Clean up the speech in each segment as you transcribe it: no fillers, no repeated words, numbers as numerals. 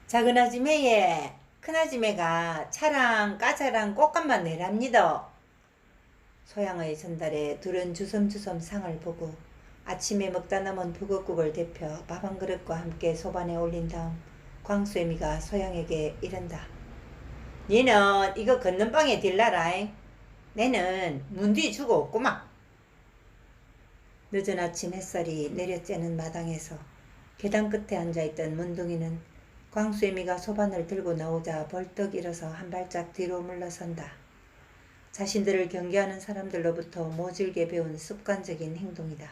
작은 아지매에 큰 아지매가 차랑 까자랑 꽃감만 내랍니다. 소양의 전달에 둘은 주섬주섬 상을 보고 아침에 먹다 남은 북엇국을 데펴 밥 한 그릇과 함께 소반에 올린 다음 광수애미가 소양에게 이른다. 니는 이거 걷는 방에 딜라라잉. 내는 문 뒤 주고 없구만. 늦은 아침 햇살이 내려쬐는 마당에서 계단 끝에 앉아있던 문둥이는 광수애미가 소반을 들고 나오자 벌떡 일어서 한 발짝 뒤로 물러선다. 자신들을 경계하는 사람들로부터 모질게 배운 습관적인 행동이다.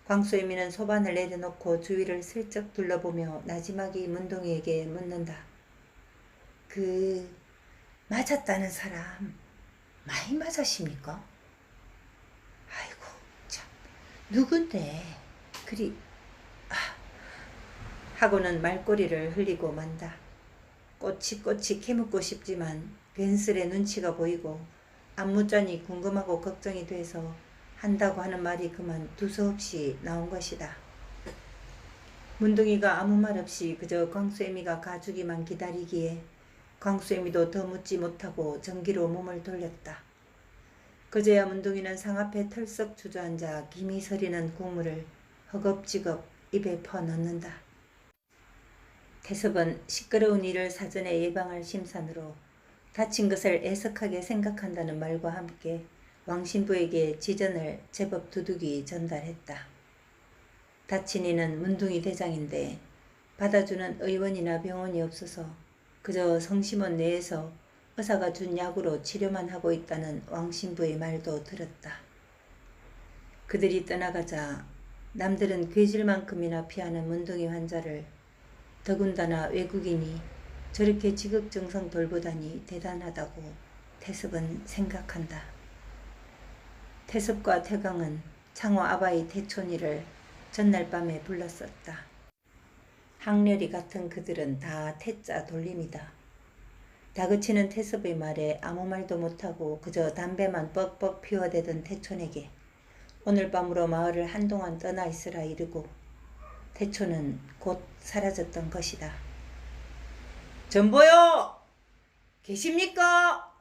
광수애미는 소반을 내려놓고 주위를 슬쩍 둘러보며 나지막이 문둥이에게 묻는다. 맞았다는 사람 많이 맞으십니까? 아이고 참 누군데 그리 하고는 말꼬리를 흘리고 만다. 꼬치꼬치 캐묻고 싶지만 괜스레 눈치가 보이고 안묻자니 궁금하고 걱정이 돼서 한다고 하는 말이 그만 두서없이 나온 것이다. 문둥이가 아무 말 없이 그저 광수애미가 가주기만 기다리기에 광수애미도 더 묻지 못하고 전기로 몸을 돌렸다. 그제야 문둥이는 상 앞에 털썩 주저앉아 김이 서리는 국물을 허겁지겁 입에 퍼넣는다. 태섭은 시끄러운 일을 사전에 예방할 심산으로 다친 것을 애석하게 생각한다는 말과 함께 왕신부에게 지전을 제법 두둑이 전달했다. 다친 이는 문둥이 대장인데 받아주는 의원이나 병원이 없어서 그저 성심원 내에서 의사가 준 약으로 치료만 하고 있다는 왕신부의 말도 들었다. 그들이 떠나가자 남들은 괴질만큼이나 피하는 문둥이 환자를 더군다나 외국인이 저렇게 지극정성 돌보다니 대단하다고 태섭은 생각한다. 태섭과 태강은 창호 아바이 태촌이를 전날 밤에 불렀었다. 학렬이 같은 그들은 다 태자 돌림이다. 다그치는 태섭의 말에 아무 말도 못하고 그저 담배만 뻑뻑 피워대던 태촌에게 오늘 밤으로 마을을 한동안 떠나 있으라 이르고 태초는 곧 사라졌던 것이다. 전보요! 계십니까?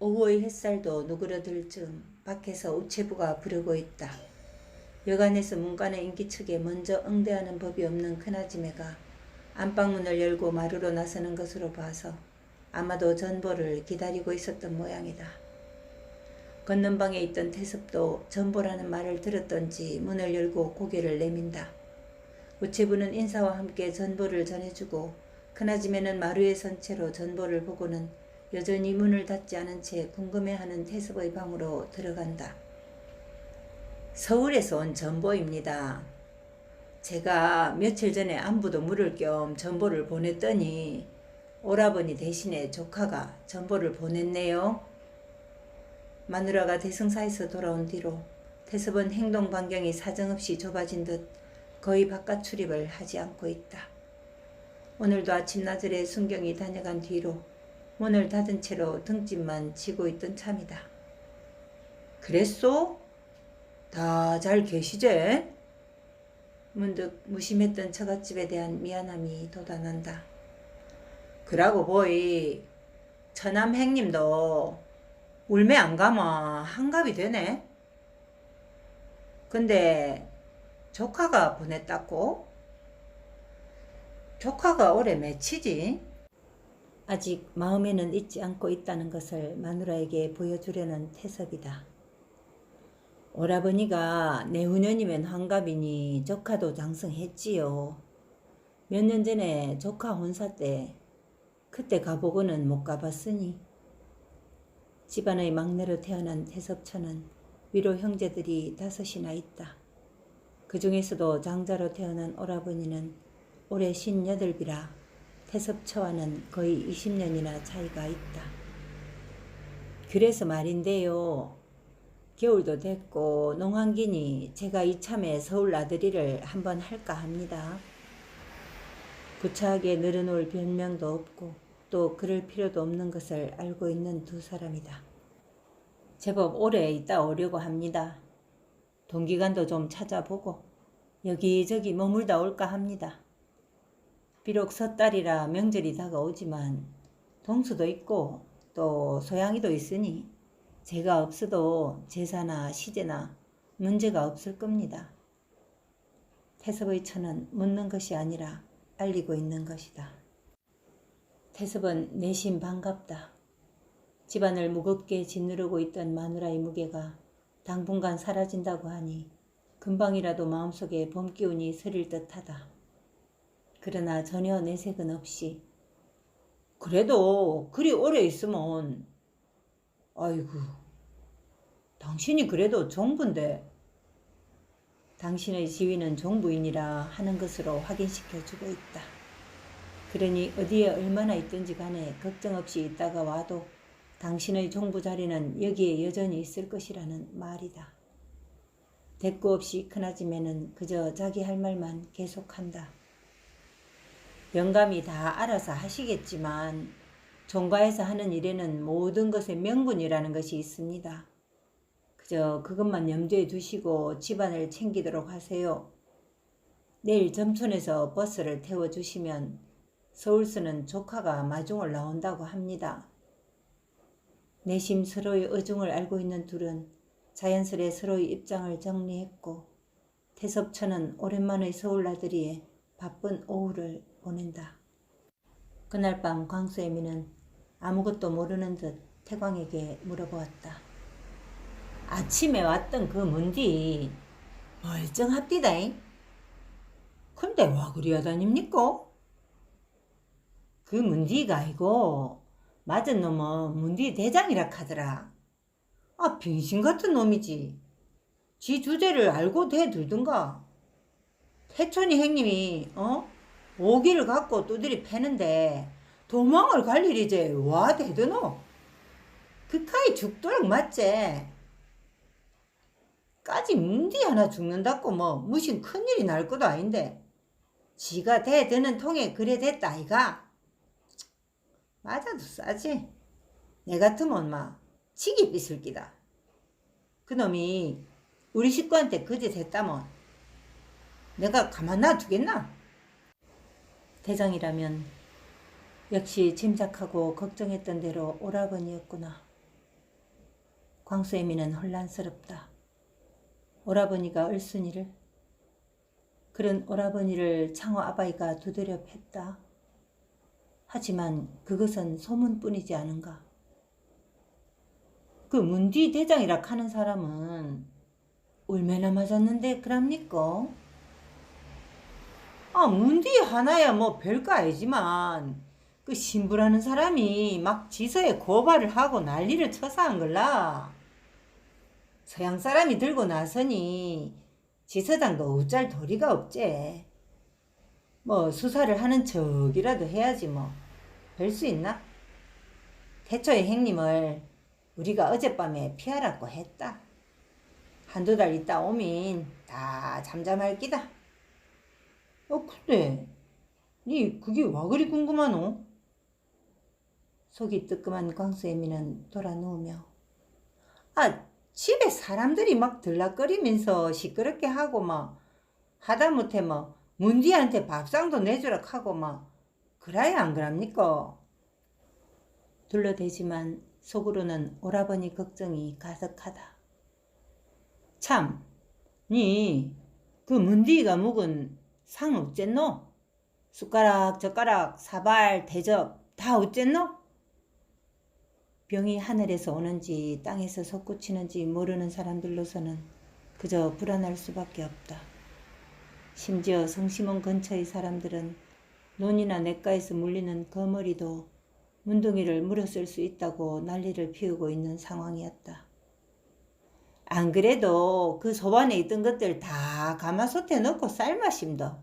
오후의 햇살도 누그러들 즈음 밖에서 우체부가 부르고 있다. 여간에서 문간의 인기척에 먼저 응대하는 법이 없는 큰아지매가 안방문을 열고 마루로 나서는 것으로 봐서 아마도 전보를 기다리고 있었던 모양이다. 걷는 방에 있던 태섭도 전보라는 말을 들었던지 문을 열고 고개를 내민다. 우체부는 인사와 함께 전보를 전해주고 큰아지매는 마루에 선 채로 전보를 보고는 여전히 문을 닫지 않은 채 궁금해하는 태섭의 방으로 들어간다. 서울에서 온 전보입니다. 제가 며칠 전에 안부도 물을 겸 전보를 보냈더니 오라버니 대신에 조카가 전보를 보냈네요. 마누라가 대승사에서 돌아온 뒤로 태섭은 행동 반경이 사정없이 좁아진 듯 거의 바깥 출입을 하지 않고 있다. 오늘도 아침나절에 순경이 다녀간 뒤로 문을 닫은 채로 등짐만 지고 있던 참이다. 그랬소? 다 잘 계시제? 문득 무심했던 처갓집에 대한 미안함이 돋아난다. 그라고 보이 처남 행님도 울매 안 가마 한갑이 되네. 근데 조카가 보냈다고? 조카가 올해 몇이지? 아직 마음에는 잊지 않고 있다는 것을 마누라에게 보여주려는 태섭이다. 오라버니가 내후년이면 환갑이니 조카도 장성했지요. 몇 년 전에 조카 혼사 때 그때 가보고는 못 가봤으니. 집안의 막내로 태어난 태섭처는 위로 형제들이 5이나 있다. 그 중에서도 장자로 태어난 오라버니는 올해 58이라 태섭처와는 거의 20년이나 차이가 있다. 그래서 말인데요. 겨울도 됐고 농한기니 제가 이참에 서울 나들이를 한번 할까 합니다. 구차하게 늘어놓을 변명도 없고 또 그럴 필요도 없는 것을 알고 있는 두 사람이다. 제법 오래 있다 오려고 합니다. 동기간도 좀 찾아보고 여기저기 머물다 올까 합니다. 비록 섣달이라 명절이 다가오지만 동수도 있고 또 소양이도 있으니 제가 없어도 제사나 시제나 문제가 없을 겁니다. 태섭의 처는 묻는 것이 아니라 알리고 있는 것이다. 태섭은 내심 반갑다. 집안을 무겁게 짓누르고 있던 마누라의 무게가 당분간 사라진다고 하니 금방이라도 마음속에 봄 기운이 서릴 듯하다. 그러나 전혀 내색은 없이 그래도 그리 오래 있으면 아이고 당신이 그래도 종부인데 당신의 지위는 종부인이라 하는 것으로 확인시켜주고 있다. 그러니 어디에 얼마나 있든지 간에 걱정 없이 있다가 와도 당신의 종부 자리는 여기에 여전히 있을 것이라는 말이다. 대꾸 없이 큰아줌매는 그저 자기 할 말만 계속한다. 영감이 다 알아서 하시겠지만 종가에서 하는 일에는 모든 것의 명분이라는 것이 있습니다. 그저 그것만 염두에 두시고 집안을 챙기도록 하세요. 내일 점촌에서 버스를 태워주시면 서울서는 조카가 마중을 나온다고 합니다. 내심 서로의 의중을 알고 있는 둘은 자연스레 서로의 입장을 정리했고 태섭처는 오랜만의 서울 나들이에 바쁜 오후를 보낸다. 그날 밤 광수애미는 아무것도 모르는 듯 태광에게 물어보았다. 아침에 왔던 그 문디 멀쩡합디다잉. 근데 와 그리 하다닙니까? 그 문디가 아니고 맞은 놈은 문디 대장이라 카더라. 아 빙신 같은 놈이지. 지 주제를 알고 대들든가. 태촌이 형님이 오기를 갖고 두드리 패는데 도망을 갈 일이지 와 대드노. 그카이 죽도록 맞제. 까지 문디 하나 죽는다고 뭐 무슨 큰일이 날 것도 아닌데 지가 대드는 통에 그래 됐다 아이가. 맞아도 싸지. 내 같으면 막 치기 삐슬기다. 그놈이 우리 식구한테 그짓 했다면 내가 가만 놔두겠나? 대장이라면 역시 짐작하고 걱정했던 대로 오라버니였구나. 광수애미는 혼란스럽다. 오라버니가 얼순이를? 그런 오라버니를 창호 아바이가 두드려 팼다. 하지만 그것은 소문뿐이지 않은가. 그 문뒤 대장이라 하는 사람은 얼마나 맞았는데 그럽니까? 아 문뒤 하나야 뭐 별거 아니지만 그 신부라는 사람이 막 지서에 고발을 하고 난리를 쳐서 한 걸라. 서양 사람이 들고 나서니 지서장도 어쩔 도리가 없제. 뭐 수사를 하는 척이라도 해야지 뭐. 별 수 있나? 태초의 행님을 우리가 어젯밤에 피하라고 했다. 한두 달 있다 오면 다 잠잠할 끼다. 근데 니 그게 와 그리 궁금하노? 속이 뜨끔한 광수애미는 돌아 누우며 집에 사람들이 막 들락거리면서 시끄럽게 하고 막 하다못해 뭐 문디한테 밥상도 내주라 하고 막 그래야 안 그럽니까? 둘러대지만 속으로는 오라버니 걱정이 가득하다. 참, 니 그 문디가 묵은 상 어쨌노? 숟가락, 젓가락, 사발, 대접 다 어쨌노? 병이 하늘에서 오는지 땅에서 솟구치는지 모르는 사람들로서는 그저 불안할 수밖에 없다. 심지어 성심원 근처의 사람들은 논이나 냇가에서 물리는 거머리도 문둥이를 물었을 수 있다고 난리를 피우고 있는 상황이었다. 안 그래도 그 소반에 있던 것들 다 가마솥에 넣고 삶아심더.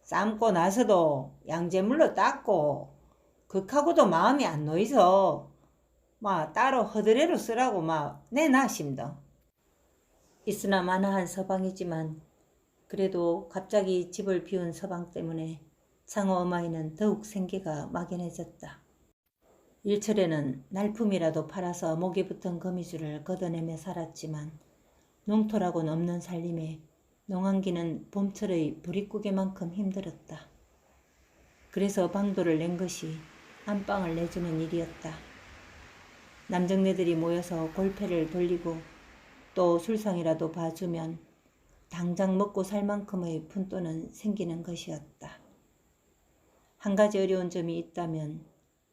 삶고 나서도 양재물로 닦고 극하고도 마음이 안 놓이서 막 따로 허드레로 쓰라고 막 내놔심더. 있으나 마나한 서방이지만 그래도 갑자기 집을 비운 서방 때문에 창호 어마이는 더욱 생계가 막연해졌다. 일철에는 날품이라도 팔아서 목에 붙은 거미줄을 걷어내며 살았지만 농토라고는 없는 살림에 농한기는 봄철의 부릿고개만큼 힘들었다. 그래서 방도를 낸 것이 안방을 내주는 일이었다. 남정네들이 모여서 골패를 돌리고 또 술상이라도 봐주면 당장 먹고 살 만큼의 푼돈은 생기는 것이었다. 한 가지 어려운 점이 있다면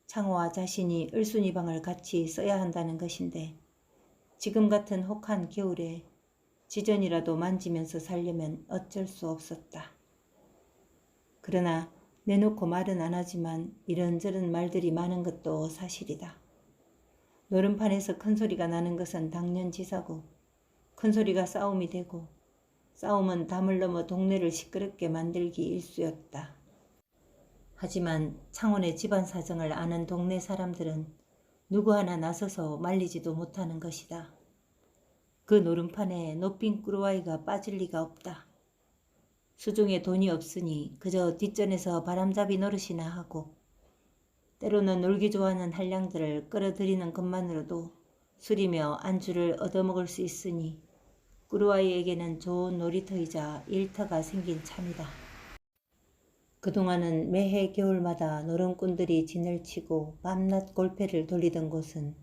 창호와 자신이 을순이 방을 같이 써야 한다는 것인데 지금 같은 혹한 겨울에 지전이라도 만지면서 살려면 어쩔 수 없었다. 그러나 내놓고 말은 안 하지만 이런저런 말들이 많은 것도 사실이다. 노름판에서 큰소리가 나는 것은 당연지사고 큰소리가 싸움이 되고 싸움은 담을 넘어 동네를 시끄럽게 만들기 일쑤였다. 하지만 창원의 집안 사정을 아는 동네 사람들은 누구 하나 나서서 말리지도 못하는 것이다. 그 노름판에 노빈 꾸루아이가 빠질 리가 없다. 수중에 돈이 없으니 그저 뒷전에서 바람잡이 노릇이나 하고 때로는 놀기 좋아하는 한량들을 끌어들이는 것만으로도 술이며 안주를 얻어먹을 수 있으니 꾸루아이에게는 좋은 놀이터이자 일터가 생긴 참이다. 그동안은 매해 겨울마다 노름꾼들이 진을 치고 밤낮 골패를 돌리던 곳은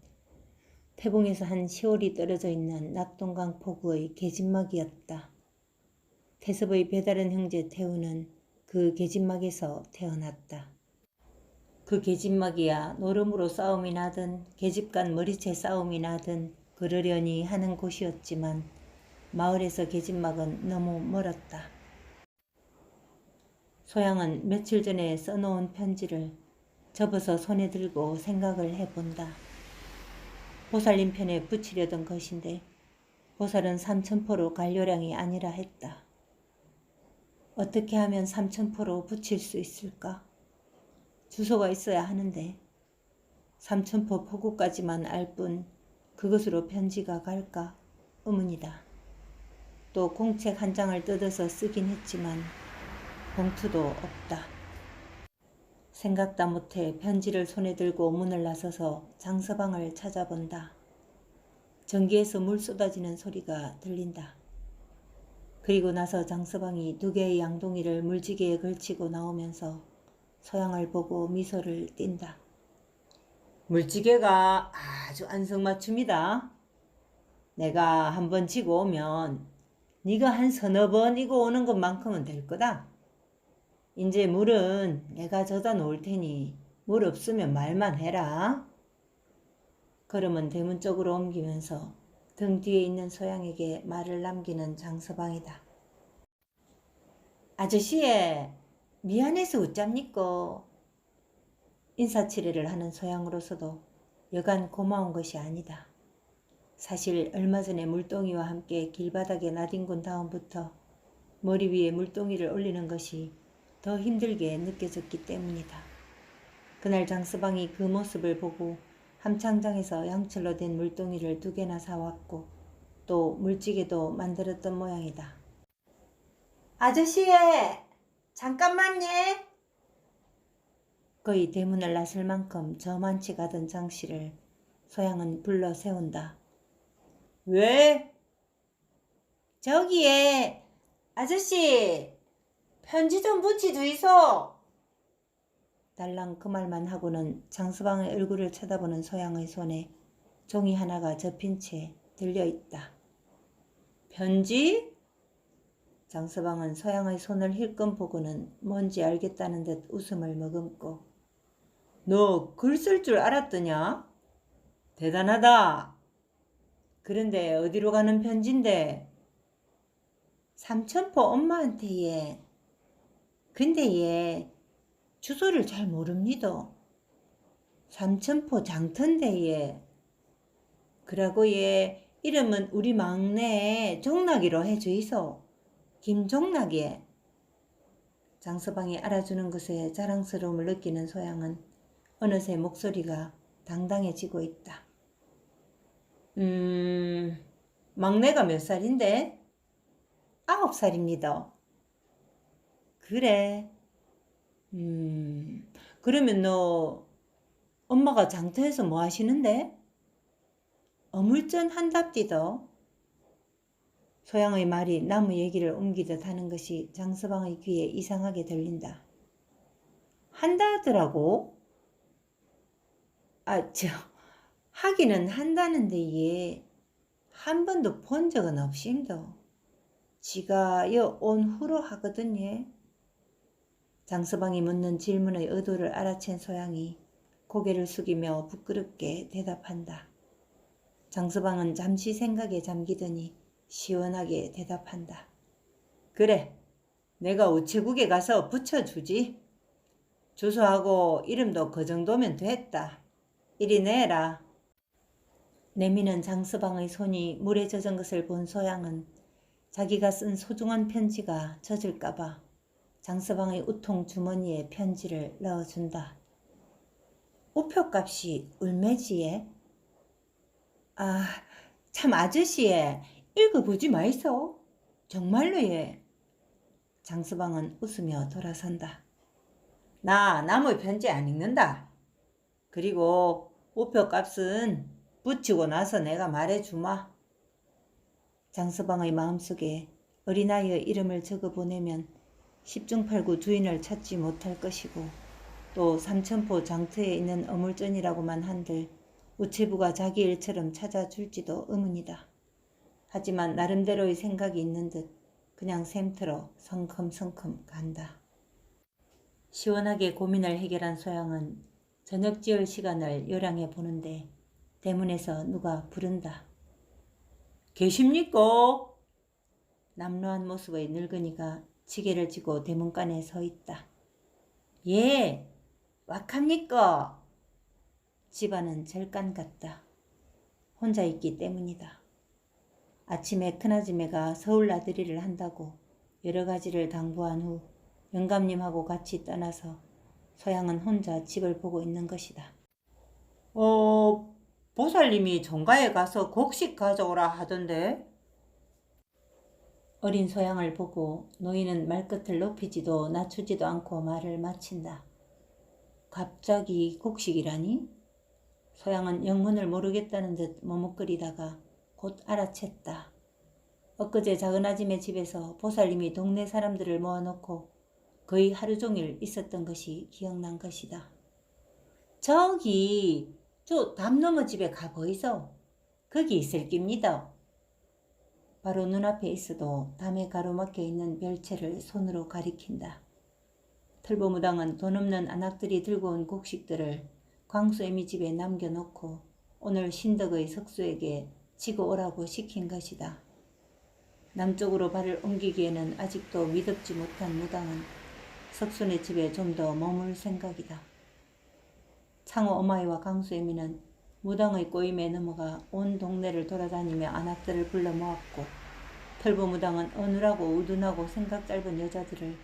태봉에서 한 10월이 떨어져 있는 낙동강 포구의 계진막이었다. 태섭의 배다른 형제 태우는 그 계진막에서 태어났다. 그 계진막이야 노름으로 싸움이 나든 계집간 머리채 싸움이 나든 그러려니 하는 곳이었지만 마을에서 계진막은 너무 멀었다. 소양은 며칠 전에 써놓은 편지를 접어서 손에 들고 생각을 해본다. 보살님 편에 붙이려던 것인데 보살은 삼천포로 갈 요량이 아니라 했다. 어떻게 하면 삼천포로 붙일 수 있을까? 주소가 있어야 하는데 삼천포 포구까지만 알 뿐 그것으로 편지가 갈까 의문이다. 또 공책 한 장을 뜯어서 쓰긴 했지만 봉투도 없다. 생각다 못해 편지를 손에 들고 문을 나서서 장서방을 찾아본다. 전기에서 물 쏟아지는 소리가 들린다. 그리고 나서 장서방이 2개의 양동이를 물지개에 걸치고 나오면서 소양을 보고 미소를 띈다. 물지개가 아주 안성맞춤이다. 내가 한번 지고 오면 네가 한 서너 번 이고 오는 것만큼은 될 거다. 이제 물은 내가 져다 놓을 테니 물 없으면 말만 해라. 걸음은 대문 쪽으로 옮기면서 등 뒤에 있는 소양에게 말을 남기는 장서방이다. 아저씨의 미안해서 웃잡니까? 인사치레를 하는 소양으로서도 여간 고마운 것이 아니다. 사실 얼마 전에 물동이와 함께 길바닥에 나뒹군 다음부터 머리 위에 물동이를 올리는 것이 더 힘들게 느껴졌기 때문이다. 그날 장서방이 그 모습을 보고 함창장에서 양철로 된 물동이를 2개나 사왔고 또 물찌개도 만들었던 모양이다. 아저씨, 잠깐만요. 거의 대문을 나설 만큼 저만치 가던 장씨를 소양은 불러 세운다. 왜? 저기에 아저씨 편지 좀 붙이주이소. 달랑 그 말만 하고는 장서방의 얼굴을 쳐다보는 소양의 손에 종이 하나가 접힌 채 들려있다. 편지? 장서방은 소양의 손을 힐끔 보고는 뭔지 알겠다는 듯 웃음을 머금고 너 글 쓸 줄 알았더냐? 대단하다. 그런데 어디로 가는 편지인데? 삼천포 엄마한테 얘. 근데 얘 주소를 잘 모릅니다. 삼천포 장터인데 얘. 그러고 얘 이름은 우리 막내 종락이로 해주이소. 김종락이. 장서방이 알아주는 것에 자랑스러움을 느끼는 소양은 어느새 목소리가 당당해지고 있다. 막내가 몇 살인데? 9살입니다. 그래. 그러면 너 엄마가 장터에서 뭐 하시는데? 어물전 한답디더. 소양의 말이 나무 얘기를 옮기듯 하는 것이 장서방의 귀에 이상하게 들린다. 한다 하더라고. 하기는 한다는데 얘 한 번도 본 적은 없심도. 지가 여 온 후로 하거든 얘. 장서방이 묻는 질문의 의도를 알아챈 소양이 고개를 숙이며 부끄럽게 대답한다. 장서방은 잠시 생각에 잠기더니 시원하게 대답한다. 그래, 내가 우체국에 가서 붙여주지. 주소하고 이름도 그 정도면 됐다. 이리 내라. 내미는 장서방의 손이 물에 젖은 것을 본 소양은 자기가 쓴 소중한 편지가 젖을까봐 장서방의 우통 주머니에 편지를 넣어준다. 우표값이 울매지에? 참 아저씨에 읽어보지 마이소. 정말로 예. 장서방은 웃으며 돌아선다. 나 남의 편지 안 읽는다. 그리고 우표값은 붙이고 나서 내가 말해주마. 장서방의 마음속에 어린아이의 이름을 적어보내면 10중8구 주인을 찾지 못할 것이고 또 삼천포 장터에 있는 어물전이라고만 한들 우체부가 자기 일처럼 찾아줄지도 의문이다. 하지만 나름대로의 생각이 있는 듯 그냥 샘터로 성큼성큼 간다. 시원하게 고민을 해결한 소양은 저녁 지을 시간을 요량해 보는데 대문에서 누가 부른다. 계십니까? 남루한 모습의 늙은이가 지게를 쥐고 대문간에 서 있다. 예, 왁합니까? 집안은 절간 같다. 혼자 있기 때문이다. 아침에 큰아줌매가 서울 나들이를 한다고 여러 가지를 당부한 후 영감님하고 같이 떠나서 소양은 혼자 집을 보고 있는 것이다. 보살님이 정가에 가서 곡식 가져오라 하던데? 어린 소양을 보고 노인은 말끝을 높이지도 낮추지도 않고 말을 마친다. 갑자기 곡식이라니? 소양은 영문을 모르겠다는 듯 머뭇거리다가 곧 알아챘다. 엊그제 작은아짐의 집에서 보살님이 동네 사람들을 모아놓고 거의 하루 종일 있었던 것이 기억난 것이다. 저기 저 담 너머 집에 가보이소. 거기 있을 깁니다. 바로 눈앞에 있어도 담에 가로막혀 있는 별채를 손으로 가리킨다. 털보무당은 돈 없는 안악들이 들고 온 곡식들을 광수애미 집에 남겨놓고 오늘 신덕의 석수에게 지고 오라고 시킨 것이다. 남쪽으로 발을 옮기기에는 아직도 미덥지 못한 무당은 석순의 집에 좀 더 머물 생각이다. 창호 어마이와 강수애미는 무당의 꼬임에 넘어가 온 동네를 돌아다니며 안악들을 불러 모았고 털보무당은 어눌하고 우둔하고 생각 짧은 여자들을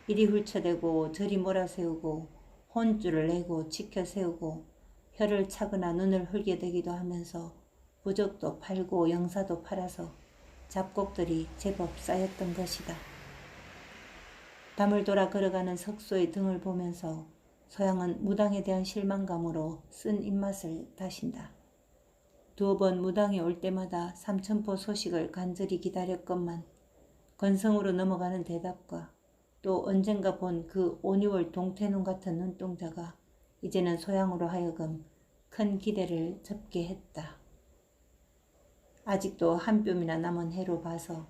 이리 훌쳐대고 저리 몰아세우고 혼줄을 내고 치켜세우고 혀를 차거나 눈을 흘겨대기도 하면서 부적도 팔고 영사도 팔아서 잡곡들이 제법 쌓였던 것이다. 담을 돌아 걸어가는 석수의 등을 보면서 소양은 무당에 대한 실망감으로 쓴 입맛을 다신다. 두어 번 무당이 올 때마다 삼천포 소식을 간절히 기다렸건만 건성으로 넘어가는 대답과 또 언젠가 본 그 5, 6월 동태눈 같은 눈동자가 이제는 소양으로 하여금 큰 기대를 접게 했다. 아직도 한 뼘이나 남은 해로 봐서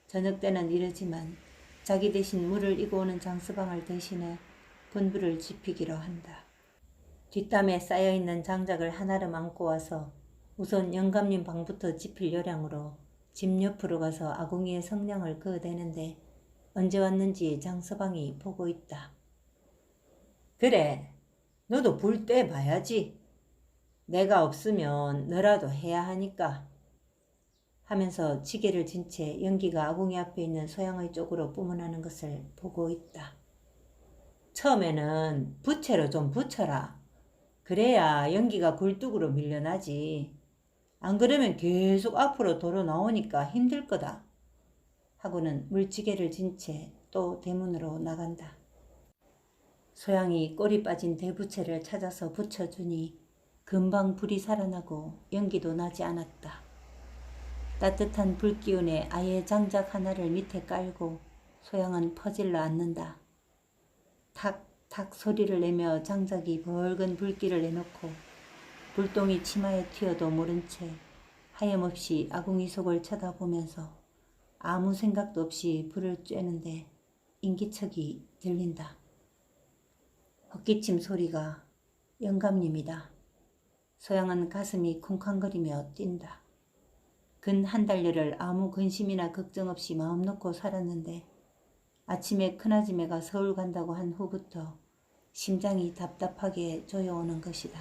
저녁 때는 이르지만 자기 대신 물을 이고 오는 장서방을 대신해 분부를 지피기로 한다. 뒷담에 쌓여있는 장작을 하나름 안고 와서 우선 영감님 방부터 지필 요량으로 집 옆으로 가서 아궁이에 성냥을 그어대는데 언제 왔는지 장서방이 보고 있다. 그래, 너도 불 때 봐야지. 내가 없으면 너라도 해야 하니까. 하면서 지게를 진 채 연기가 아궁이 앞에 있는 소양의 쪽으로 뿜어나는 것을 보고 있다. 처음에는 부채로 좀 붙여라. 그래야 연기가 굴뚝으로 밀려나지. 안 그러면 계속 앞으로 도로 나오니까 힘들 거다. 하고는 물지개를 진 채 또 대문으로 나간다. 소양이 꼴이 빠진 대부채를 찾아서 붙여주니 금방 불이 살아나고 연기도 나지 않았다. 따뜻한 불기운에 아예 장작 하나를 밑에 깔고 소양은 퍼질러 앉는다. 탁 탁 소리를 내며 장작이 벌건 불길을 내놓고 불똥이 치마에 튀어도 모른 채 하염없이 아궁이 속을 쳐다보면서 아무 생각도 없이 불을 쬐는데 인기척이 들린다. 헛기침 소리가 영감님이다. 소양은 가슴이 쿵쾅거리며 뛴다. 근 한 달여를 아무 근심이나 걱정 없이 마음 놓고 살았는데 아침에 큰아지매가 서울 간다고 한 후부터 심장이 답답하게 조여오는 것이다.